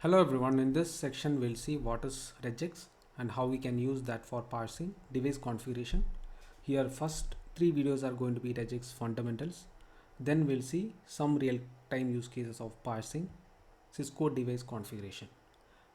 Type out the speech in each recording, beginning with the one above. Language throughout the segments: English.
Hello everyone, in this section we'll see what is regex and how we can use that for parsing device configuration. Here first 3 videos are going to be regex fundamentals. Then we'll see some real-time use cases of parsing Cisco device configuration.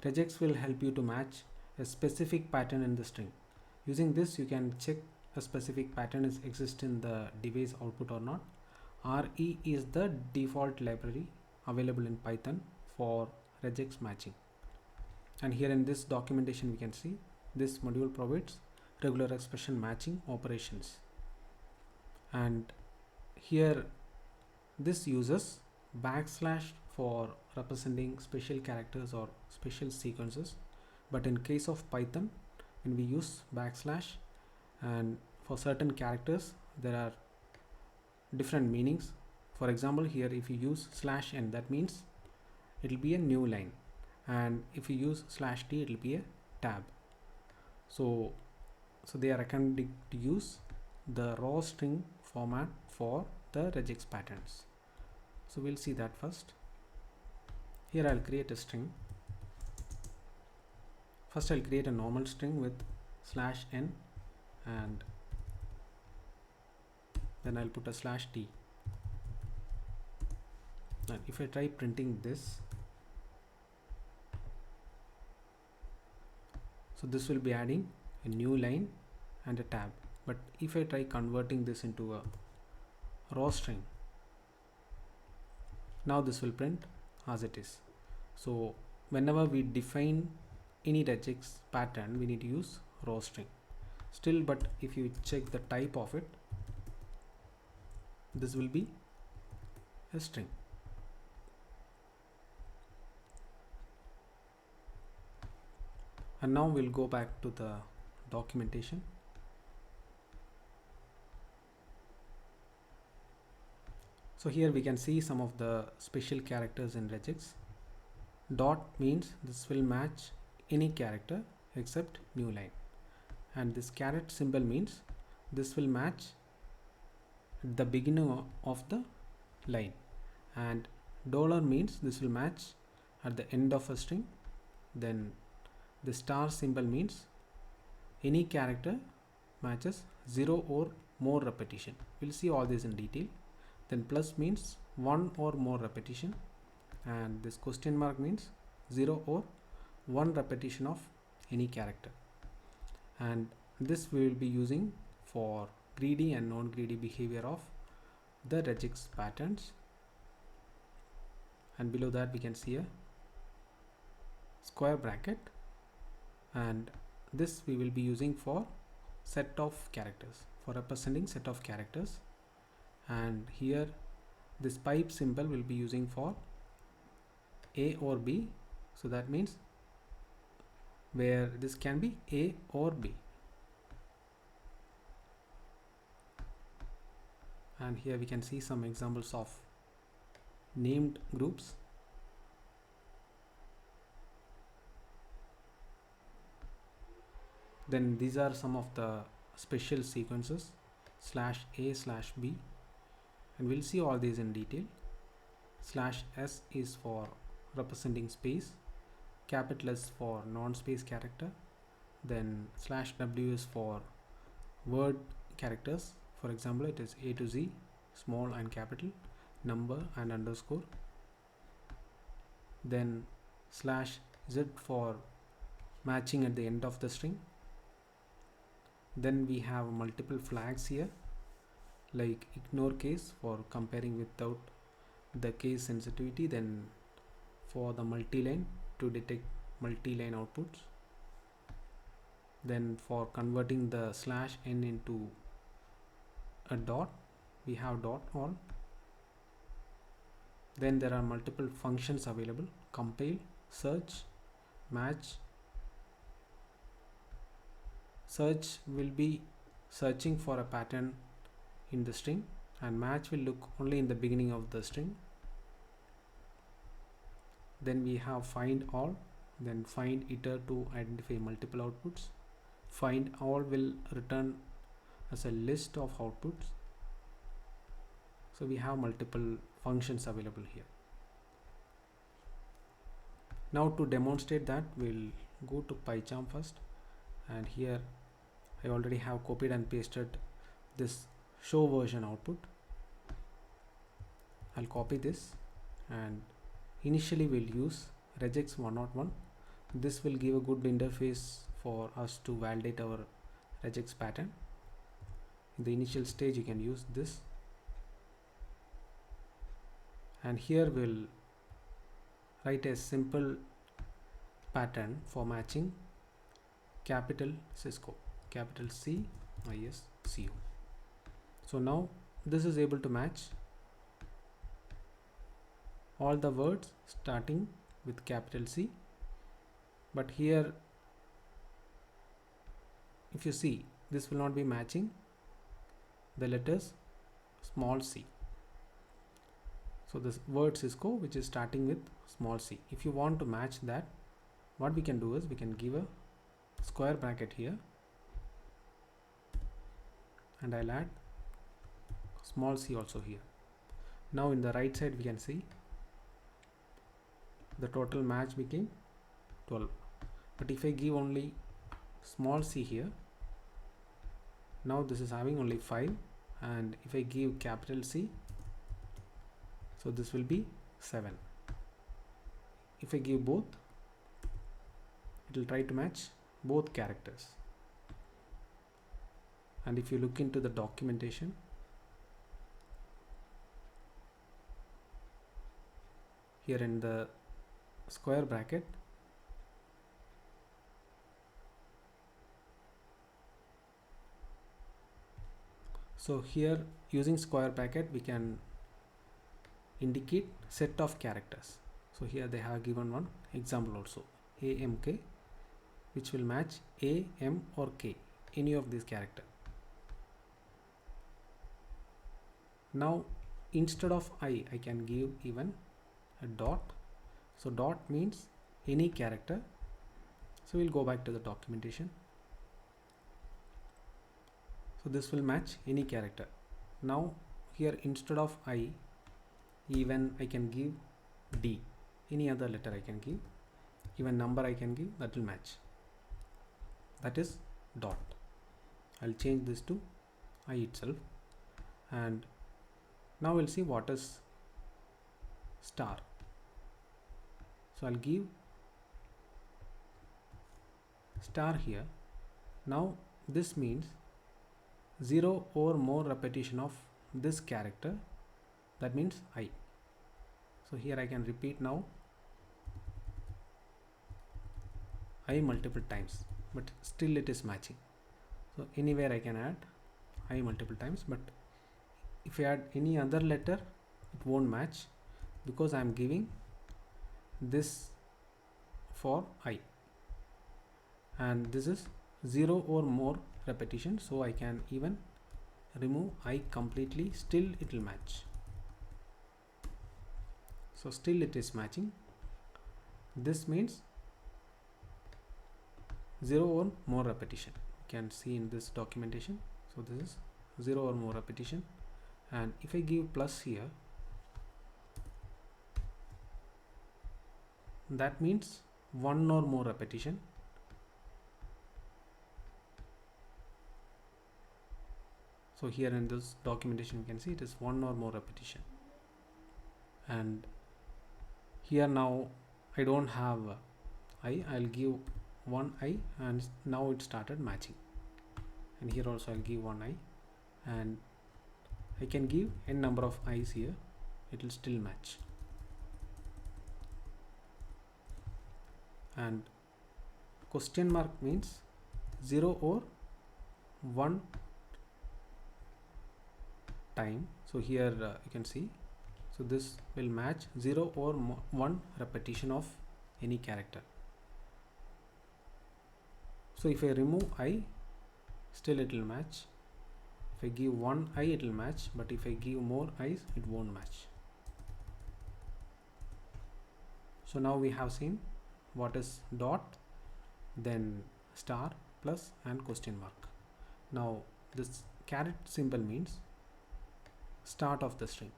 Regex will help you to match a specific pattern in the string. Using this you can check a specific pattern is exist in the device output or not. RE is the default library available in Python for regex matching, and here in this documentation we can see this module provides regular expression matching operations, and here this uses backslash for representing special characters or special sequences, but in case of Python when we use backslash and for certain characters there are different meanings. For example, here if you use /n, that means it will be a new line, and if you use /t it will be a tab. So they are recommended to use the raw string format for the regex patterns. So we'll see that first. Here I'll create a string. First I'll create a normal string with /n, and then I'll put a /t. And if I try printing this, so this will be adding a new line and a tab. But if I try converting this into a raw string, now this will print as it is. So whenever we define any regex pattern we need to use raw string still, but if you check the type of it, this will be a string. And now we'll go back to the documentation. So here we can see some of the special characters in regex. Dot means this will match any character except new line, and this caret symbol means this will match the beginning of the line, and dollar means this will match at the end of a string. Then the star symbol means any character matches 0 or more repetition. We'll see all this in detail. Then plus means 1 or more repetition, and this question mark means 0 or 1 repetition of any character. And this we will be using for greedy and non-greedy behavior of the regex patterns. And below that we can see a square bracket, and this we will be using for set of characters, for representing set of characters. And here this pipe symbol will be using for A or B, so that means where this can be A or B. And here we can see some examples of named groups. Then these are some of the special sequences /a/b, and we'll see all these in detail. /s is for representing space, capital S for non-space character, then /w is for word characters. For example, it is A to Z, small and capital, number and underscore. Then /z for matching at the end of the string. Then we have multiple flags here, like ignore case for comparing without the case sensitivity, then for the multi-line to detect multi-line outputs, then for converting the /n into a dot we have dot all. Then there are multiple functions available: compile, search, match. Search will be searching for a pattern in the string, and match will look only in the beginning of the string. Then we have find all, then find iter to identify multiple outputs. Find all will return as a list of outputs. So we have multiple functions available here. Now to demonstrate that, we'll go to PyCharm first, and here I already have copied and pasted this show version output. I'll copy this, and initially we'll use regex 101. This will give a good interface for us to validate our regex pattern. In the initial stage you can use this, and here we'll write a simple pattern for matching capital Cisco, capital C-ISCO. So now this is able to match all the words starting with capital C, but here if you see, this will not be matching the letters small c. So this word Cisco, which is starting with small c, if you want to match that, what we can do is we can give a square bracket here, and I'll add small c also here. Now in the right side we can see the total match became 12, but if I give only small c here, now this is having only 5, and if I give capital C, so this will be 7. If I give both, it will try to match both characters. And if you look into the documentation, here in the square bracket, so here using square bracket we can indicate set of characters. So here they have given one example also, AMK, which will match A, M or K, any of these characters. Now instead of I can give even a dot. So dot means any character. So we'll go back to the documentation. So this will match any character. Now here instead of I, even I can give D, any other letter I can give, even number I can give, that will match. That is dot. I'll change this to I itself, and now we'll see what is star. So I'll give star here. Now this means 0 or more repetition of this character, that means I. So here I can repeat now I multiple times, but still it is matching. So anywhere I can add I multiple times, but if I add any other letter, it won't match, because I am giving this for I, and this is 0 or more repetition, so I can even remove I completely, still it will match. So still it is matching. This means 0 or more repetition. You can see in this documentation. So this is 0 or more repetition, and if I give plus here, that means 1 or more repetition. So here in this documentation you can see it is 1 or more repetition, and here now I don't have I'll give 1 I, and now it started matching, and here also I'll give 1 I, and I can give n number of I's here, it will still match. And question mark means 0 or 1 time. So here you can see, so this will match 0 or 1 repetition of any character. So if I remove I, still it will match. If I give 1 I, it will match, but if I give more I's, it won't match. So now we have seen what is dot, then star, plus and question mark. Now this caret symbol means start of the string.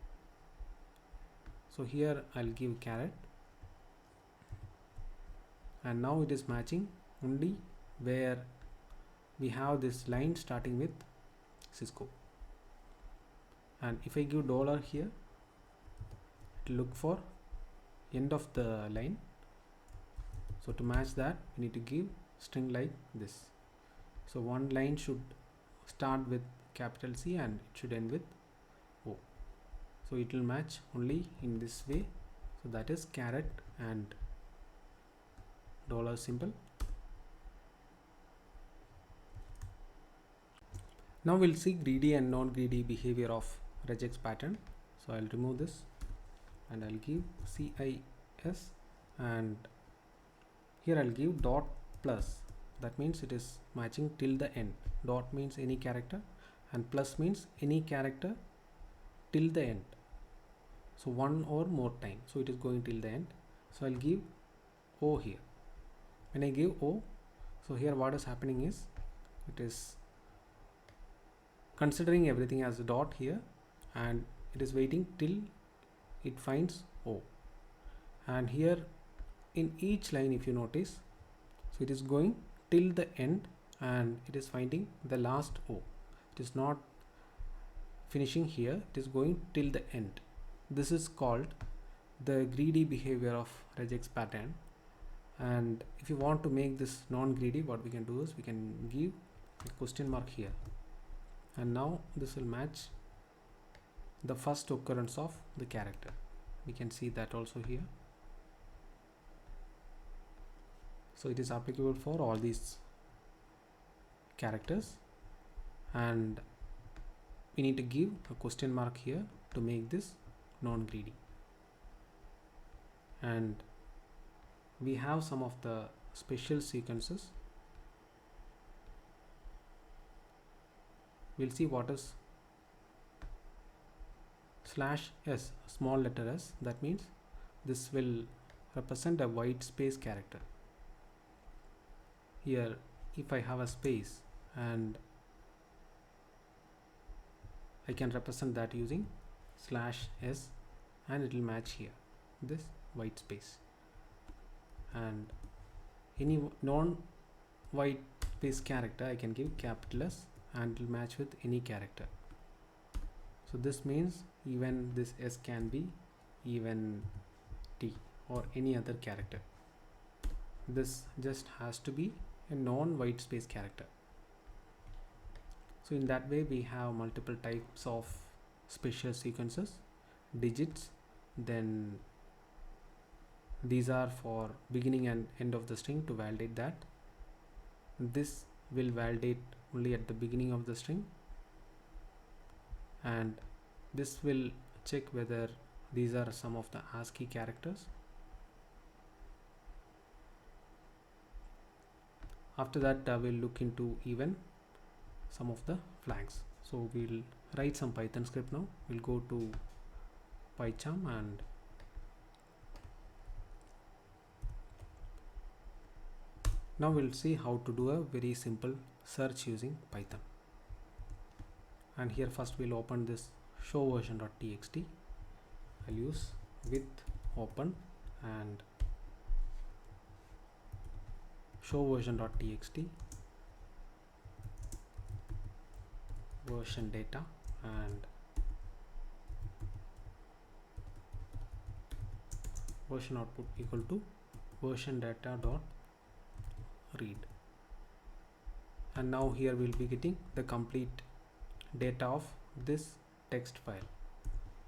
So here I'll give caret, and now it is matching only where we have this line starting with Cisco. And if I give dollar here, it will look for end of the line. So to match that, we need to give string like this. So one line should start with capital C and it should end with O. So it will match only in this way. So that is caret and dollar symbol. Now we'll see greedy and non-greedy behavior of regex pattern. So I'll remove this and I'll give CIS, and here I'll give dot plus. That means it is matching till the end. Dot means any character and plus means any character till the end. So one or more time. So it is going till the end. So I'll give O here. When I give O, so here what is happening is it is considering everything as a dot here, and it is waiting till it finds O. And here in each line, if you notice, so it is going till the end and it is finding the last O. It is not finishing here, it is going till the end. This is called the greedy behavior of regex pattern. And if you want to make this non-greedy, what we can do is we can give a question mark here, and now this will match the first occurrence of the character. We can see that also here. So it is applicable for all these characters, and we need to give a question mark here to make this non-greedy. And we have some of the special sequences. We'll see what is /s, small letter s. That means this will represent a white space character. Here if I have a space, and I can represent that using /s, and it will match here this white space. And any non-white space character I can give capital S, and it will match with any character. So this means even this S can be even T or any other character. This just has to be a non-white space character. So in that way we have multiple types of special sequences, digits, then these are for beginning and end of the string to validate that. This will validate only at the beginning of the string, and this will check whether these are some of the ASCII characters. After that we'll look into even some of the flags. So we'll write some Python script now. We'll go to PyCharm, and now we'll see how to do a very simple search using Python. And here first we'll open this show version.txt. I'll use with open and show version.txt, version data, and version output equal to version data dot read. And now here we'll be getting the complete data of this text file.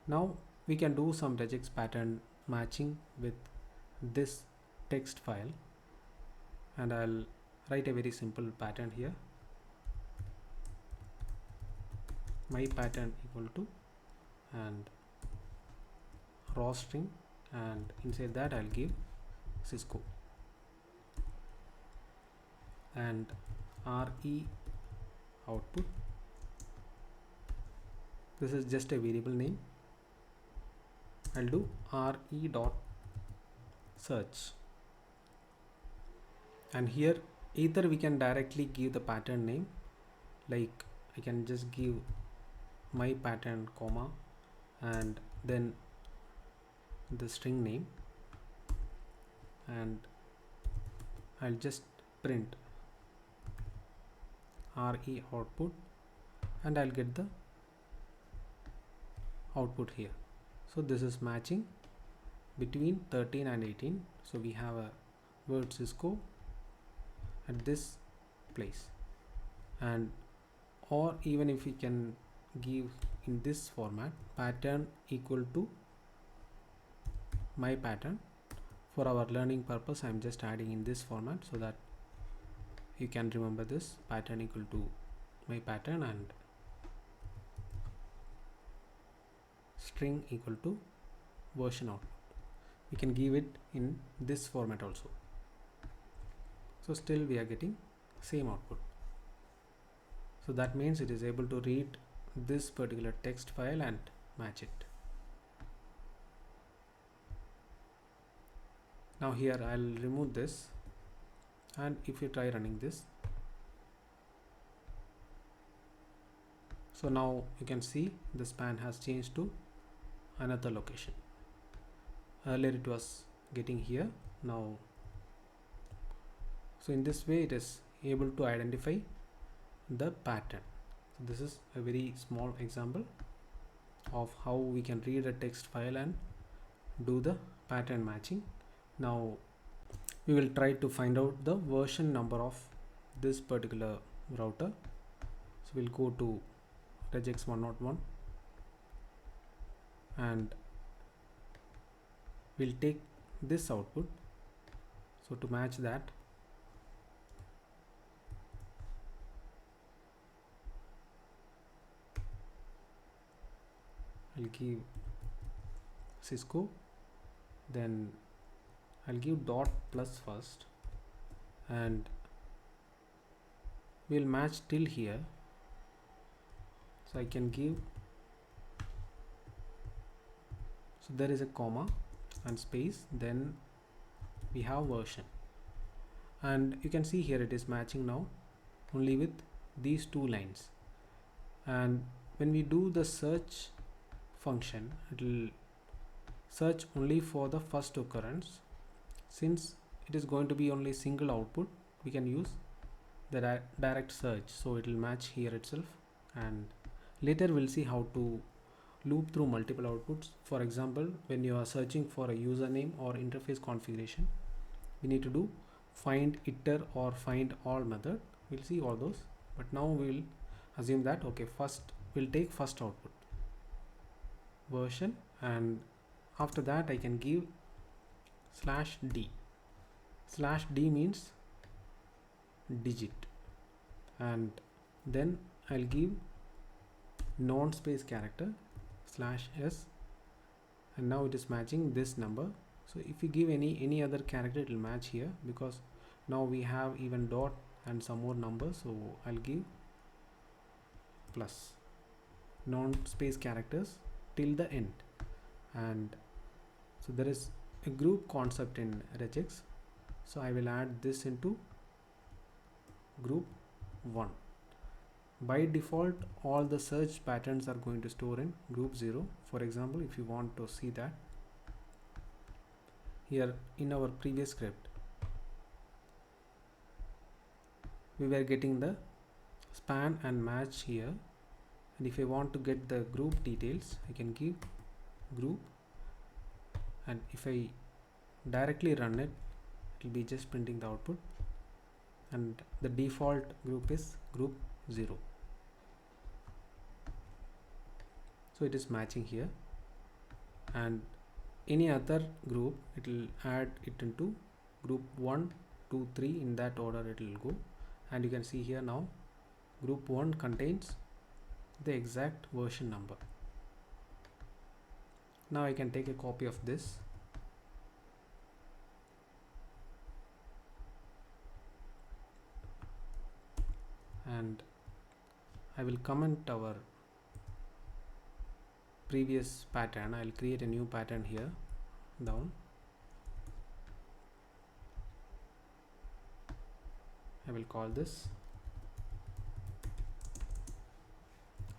Now we can do some regex pattern matching with this text file, and I'll write a very simple pattern here. My pattern equal to and raw string, and inside that I'll give Cisco and RE output. This is just a variable name. I'll do RE dot search, and here either we can directly give the pattern name, like I can just give my pattern comma and then the string name, and I'll just print RE output and I'll get the output here. So this is matching between 13 and 18. So we have a word Cisco at this place, and or even if we can give in this format, pattern equal to my pattern. For our learning purpose, I'm just adding in this format so that you can remember this, pattern equal to my pattern and string equal to version output. We can give it in this format also. So still we are getting same output. So that means it is able to read this particular text file and match it. Now here I'll remove this, and if you try running this, so now you can see the span has changed to another location. Earlier it was getting here, now so in this way it is able to identify the pattern. So this is a very small example of how we can read a text file and do the pattern matching. Now we will try to find out the version number of this particular router. So we'll go to regex 101 and we'll take this output. So to match that, I'll give Cisco, then I'll give dot plus first, and we'll match till here. So I can give, so there is a comma and space, then we have version, and you can see here it is matching now only with these two lines. And when we do the search function, it will search only for the first occurrence. Since it is going to be only single output, we can use the direct search, so it will match here itself. And later we'll see how to loop through multiple outputs. For example, when you are searching for a username or interface configuration, we need to do find iter or find all method. We'll see all those, but now we'll assume that okay, first we'll take first output version, and after that I can give /d. /d means digit, and then I'll give non-space character /s, and now it is matching this number. So if you give any other character, it will match here, because now we have even dot and some more numbers. So I'll give plus non-space characters till the end. And so there is a group concept in regex, so I will add this into group 1. By default, all the search patterns are going to store in group 0. For example, if you want to see that, here in our previous script we were getting the span and match here, and if I want to get the group details, I can give group, and if I directly run it, it will be just printing the output, and the default group is group 0. So it is matching here, and any other group it will add it into group 1, 2, 3, in that order it will go. And you can see here now group 1 contains the exact version number. Now I can take a copy of this and I will comment our previous pattern. I will create a new pattern here down. I will call this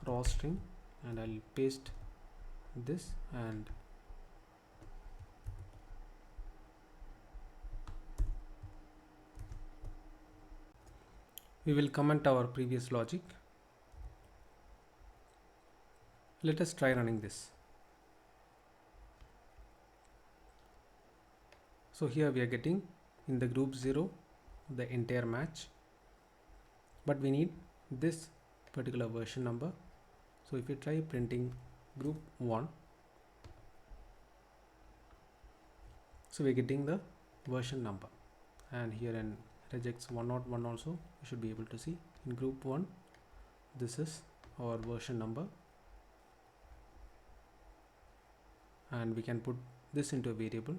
raw string, and I'll paste this, and We will comment our previous logic. Let us try running this. So here we are getting in the group 0 the entire match, but we need this particular version number. So if we try printing group 1, so we are getting the version number, and here in regex 101 also you should be able to see in group 1 this is our version number, and we can put this into a variable.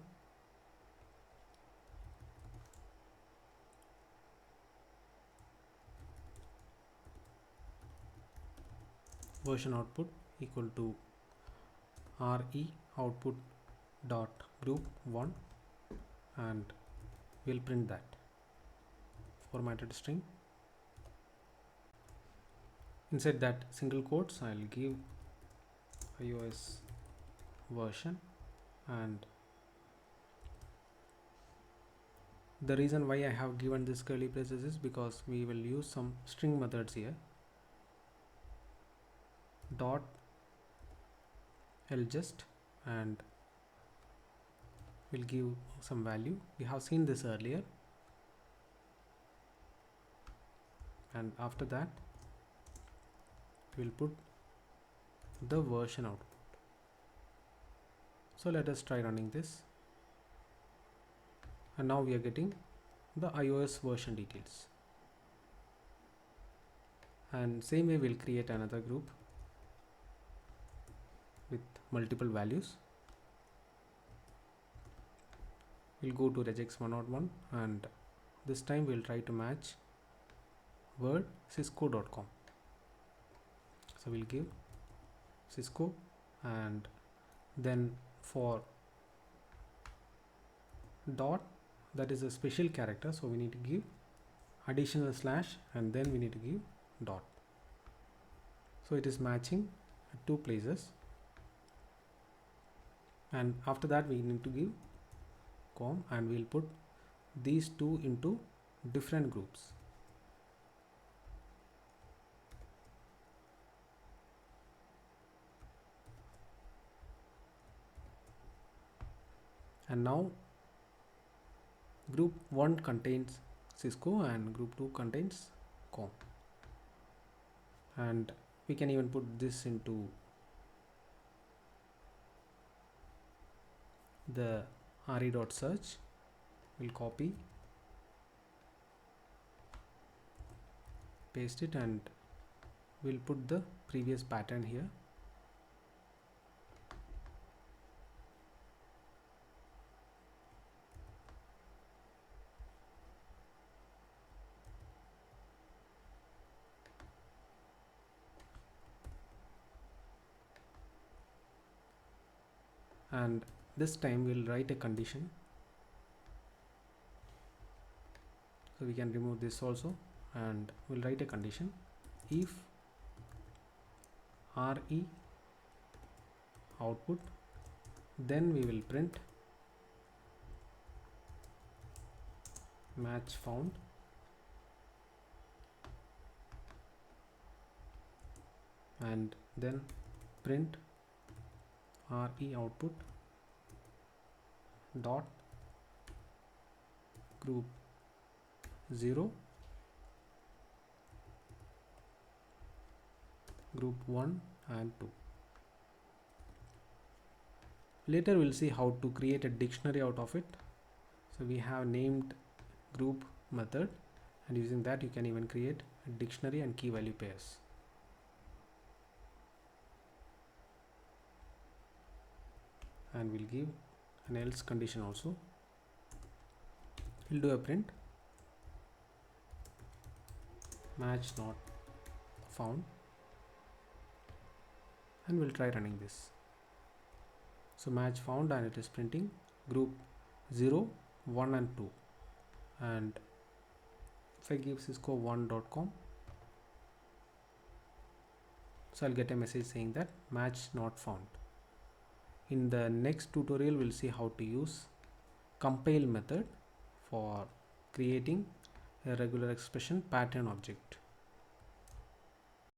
Version output equal to re output dot group 1, and we'll print that formatted string. Inside that single quotes I'll give iOS version, and the reason why I have given this curly braces is because we will use some string methods here. Dot ljust, and we'll give some value. We have seen this earlier, and after that we'll put the version output. So let us try running this, and now we are getting the iOS version details. And same way we'll create another group with multiple values. We'll go to regex 101, and this time we'll try to match word cisco.com. So we'll give Cisco, and then for dot, that is a special character, so we need to give additional slash, and then we need to give dot. So it is matching at 2 places, and after that we need to give com, and we'll put these two into different groups. And now group 1 contains Cisco and group 2 contains com, and we can even put this into the re.search. We'll copy, paste it, and we'll put the previous pattern here. And this time we'll write a condition, so we can remove this also, and we'll write a condition if re output, then we will print match found, and then print re output dot group 0, group 1 and 2. Later we'll see how to create a dictionary out of it. So we have named group method, and using that you can even create a dictionary and key value pairs. And we'll give an else condition also. We'll do a print match not found, and we'll try running this. So match found, and it is printing group 0, 1 and 2. And if I give cisco1.com, so I'll get a message saying that match not found. In the next tutorial we'll see how to use compile method for creating a regular expression pattern object.